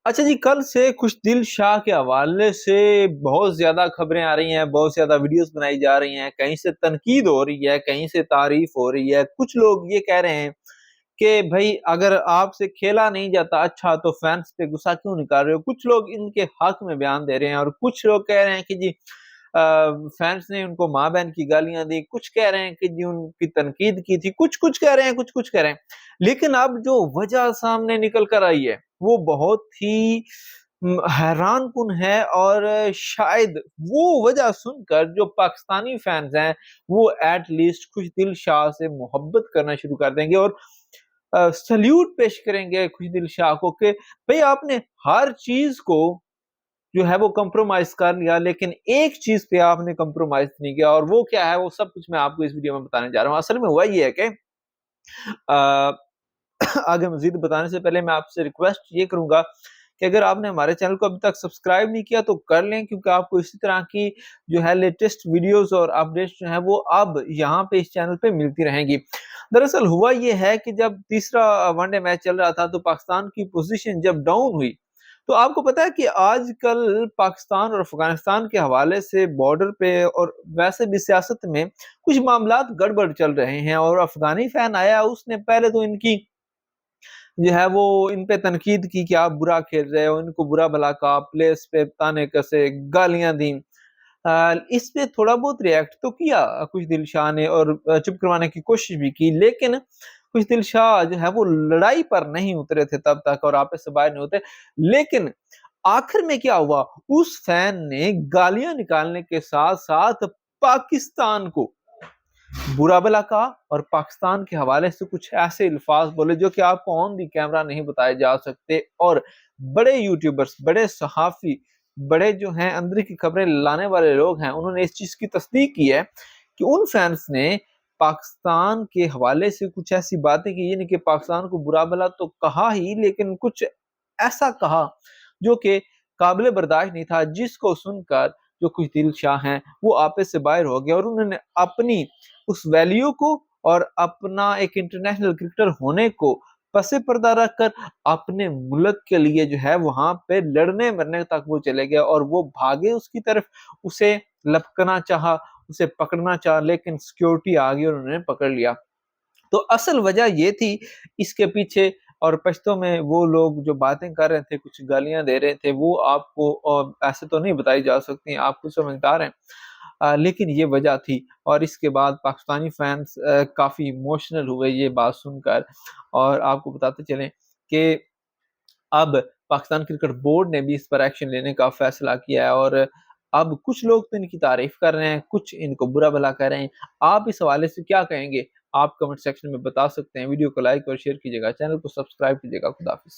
اچھا جی، کل سے خوشدل شاہ کے حوالے سے بہت زیادہ خبریں آ رہی ہیں، بہت زیادہ ویڈیوز بنائی جا رہی ہیں، کہیں سے تنقید ہو رہی ہے، کہیں سے تعریف ہو رہی ہے۔ کچھ لوگ یہ کہہ رہے ہیں کہ بھائی اگر آپ سے کھیلا نہیں جاتا اچھا تو فینس پہ غصہ کیوں نکال رہے ہو؟ کچھ لوگ ان کے حق میں بیان دے رہے ہیں، اور کچھ لوگ کہہ رہے ہیں کہ جی فینس نے ان کو ماں بہن کی گالیاں دی، کچھ کہہ رہے ہیں کہ جی ان کی تنقید کی تھی، کچھ کچھ کہہ رہے ہیں، کچھ کہہ رہے ہیں۔ لیکن اب جو وجہ سامنے نکل کر آئی ہے وہ بہت ہی حیران کن ہے، اور شاید وہ وجہ سن کر جو پاکستانی فینز ہیں وہ ایٹ لیسٹ خوشدل شاہ سے محبت کرنا شروع کر دیں گے، اور سلیوٹ پیش کریں گے خوشدل شاہ کو کہ بھئی آپ نے ہر چیز کو جو ہے وہ کمپرومائز کر لیا، لیکن ایک چیز پہ آپ نے کمپرومائز نہیں کیا، اور وہ کیا ہے وہ سب کچھ میں آپ کو اس ویڈیو میں بتانے جا رہا ہوں۔ اصل میں ہوا یہ ہے کہ آگے مزید بتانے سے پہلے میں آپ سے ریکویسٹ یہ کروں گا کہ اگر آپ نے ہمارے چینل کو ابھی تک سبسکرائب نہیں کیا تو کر لیں، کیونکہ آپ کو اسی طرح کی جو ہے لیٹسٹ ویڈیوز اور اپڈیٹس جو ہیں وہ اب یہاں پہ اس چینل پہ ملتی رہیں گی۔ دراصل ہوا یہ ہے کہ جب تیسرا ون ڈے میچ چل رہا تھا تو پاکستان کی پوزیشن جب ڈاؤن ہوئی تو آپ کو پتا ہے کہ آج کل پاکستان اور افغانستان کے حوالے سے بارڈر پہ اور ویسے بھی سیاست میں کچھ معاملات گڑبڑ چل رہے ہیں، اور افغانی فین آیا اس نے پہلے تو ان کی جو ہے وہ ان پہ تنقید کی کہ آپ برا کھیل رہے ہو، ان کو برا بھلا کہا، پلیس پہ تانے کسے، گالیاں دیں۔ اس پہ تھوڑا بہت ریئیکٹ تو کیا خوشدل شاہ نے اور چپ کروانے کی کوشش بھی کی، لیکن خوشدل شاہ جو ہے وہ لڑائی پر نہیں اترے تھے تب تک، اور آپس سے باہر نہیں ہوتے۔ لیکن آخر میں کیا ہوا، اس فین نے گالیاں نکالنے کے ساتھ ساتھ پاکستان کو برا بلا کہا، اور پاکستان کے حوالے سے کچھ ایسے الفاظ بولے جو کہ آپ کو آن دی کیمرہ نہیں بتائے جا سکتے، اور بڑے یوٹیوبرز، بڑے صحافی، بڑے جو ہیں اندر کی خبریں لانے والے لوگ ہیں، انہوں نے اس چیز کی تصدیق کی ہے کہ ان فینس نے پاکستان کے حوالے سے کچھ ایسی باتیں کی، یعنی کہ پاکستان کو برا بلا تو کہا ہی، لیکن کچھ ایسا کہا جو کہ قابل برداشت نہیں تھا، جس کو سن کر جو خوشدل شاہ ہیں وہ آپس سے باہر ہو گئے، اور انہوں نے اپنی اس ویلیو کو اور اپنا ایک انٹرنیشنل کرکٹر ہونے کو پس پردہ رکھ کر اپنے ملک کے لیے جو ہے وہاں پہ لڑنے مرنے تک وہ چلے گئے، اور وہ بھاگے اس کی طرف، اسے لپکنا چاہا، اسے پکڑنا چاہا، لیکن سیکیورٹی آ گئی اور انہوں نے پکڑ لیا۔ تو اصل وجہ یہ تھی اس کے پیچھے، اور پشتوں میں وہ لوگ جو باتیں کر رہے تھے، کچھ گالیاں دے رہے تھے، وہ آپ کو ایسے تو نہیں بتائی جا سکتی، آپ کو سمجھدار ہیں، لیکن یہ وجہ تھی۔ اور اس کے بعد پاکستانی فینس کافی ایموشنل ہوئے یہ بات سن کر، اور آپ کو بتاتے چلیں کہ اب پاکستان کرکٹ بورڈ نے بھی اس پر ایکشن لینے کا فیصلہ کیا ہے، اور اب کچھ لوگ تو ان کی تعریف کر رہے ہیں، کچھ ان کو برا بھلا کہہ رہے ہیں۔ آپ اس حوالے سے کیا کہیں گے؟ آپ کمنٹ سیکشن میں بتا سکتے ہیں۔ ویڈیو کو لائک اور شیئر کیجیے گا، چینل کو سبسکرائب کیجیے گا۔ خدا حافظ۔